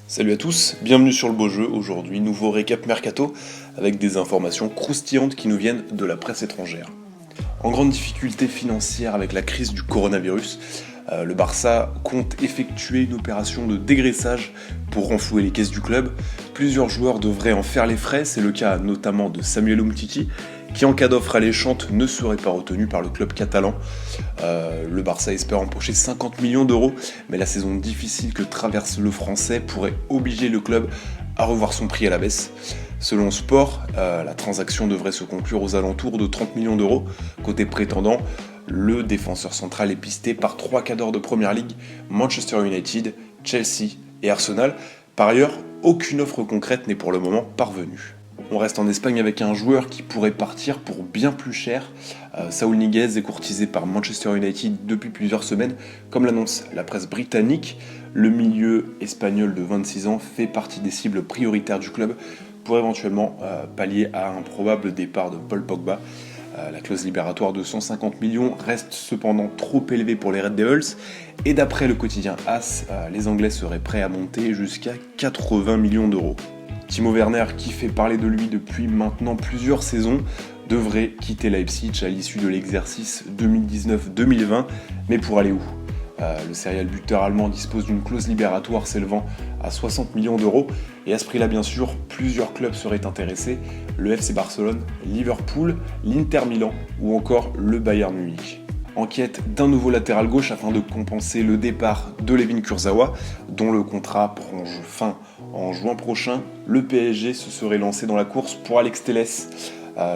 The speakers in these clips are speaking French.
Salut à tous, bienvenue sur le beau jeu. Aujourd'hui, nouveau récap mercato avec des informations croustillantes qui nous viennent de la presse étrangère. En grande difficulté financière avec la crise du coronavirus, le Barça compte effectuer une opération de dégraissage pour renflouer les caisses du club. Plusieurs joueurs devraient en faire les frais, c'est le cas notamment de Samuel Umtiti, qui en cas d'offre alléchante ne serait pas retenu par le club catalan. Le Barça espère empocher 50 millions d'euros, mais la saison difficile que traverse le Français pourrait obliger le club à revoir son prix à la baisse. Selon Sport, la transaction devrait se conclure aux alentours de 30 millions d'euros. Côté prétendant, le défenseur central est pisté par 3 cadors de Première Ligue, Manchester United, Chelsea et Arsenal. Par ailleurs, aucune offre concrète n'est pour le moment parvenue. On reste en Espagne avec un joueur qui pourrait partir pour bien plus cher. Saúl Ñíguez est courtisé par Manchester United depuis plusieurs semaines. Comme l'annonce la presse britannique, le milieu espagnol de 26 ans fait partie des cibles prioritaires du club pour éventuellement pallier à un probable départ de Paul Pogba. La clause libératoire de 150 millions reste cependant trop élevée pour les Red Devils et d'après le quotidien AS, les Anglais seraient prêts à monter jusqu'à 80 millions d'euros. Timo Werner, qui fait parler de lui depuis maintenant plusieurs saisons, devrait quitter Leipzig à l'issue de l'exercice 2019-2020, mais pour aller où ? Le serial buteur allemand dispose d'une clause libératoire s'élevant à 60 millions d'euros, et à ce prix-là, bien sûr, plusieurs clubs seraient intéressés, le FC Barcelone, Liverpool, l'Inter Milan ou encore le Bayern Munich. En quête d'un nouveau latéral gauche afin de compenser le départ de Layvin Kurzawa, dont le contrat prend fin en juin prochain, le PSG se serait lancé dans la course pour Alex Telles.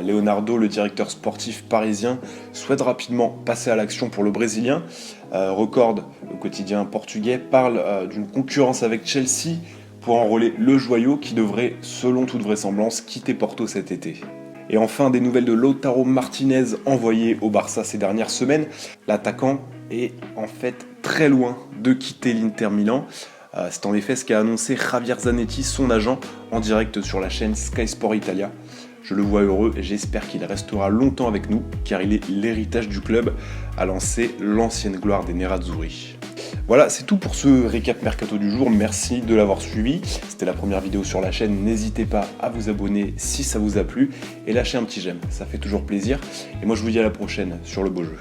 Leonardo, le directeur sportif parisien, souhaite rapidement passer à l'action pour le Brésilien. Record, le quotidien portugais, parle d'une concurrence avec Chelsea pour enrôler le joyau qui devrait, selon toute vraisemblance, quitter Porto cet été. Et enfin, des nouvelles de Lautaro Martinez envoyé au Barça ces dernières semaines. L'attaquant est en fait très loin de quitter l'Inter Milan. C'est en effet ce qu'a annoncé Javier Zanetti, son agent, en direct sur la chaîne Sky Sport Italia. Je le vois heureux et j'espère qu'il restera longtemps avec nous, car il est l'héritage du club, a lancé l'ancienne gloire des Nerazzurri. Voilà, c'est tout pour ce récap mercato du jour, merci de l'avoir suivi. C'était la première vidéo sur la chaîne, n'hésitez pas à vous abonner si ça vous a plu et lâcher un petit j'aime, ça fait toujours plaisir. Et moi je vous dis à la prochaine sur le beau jeu.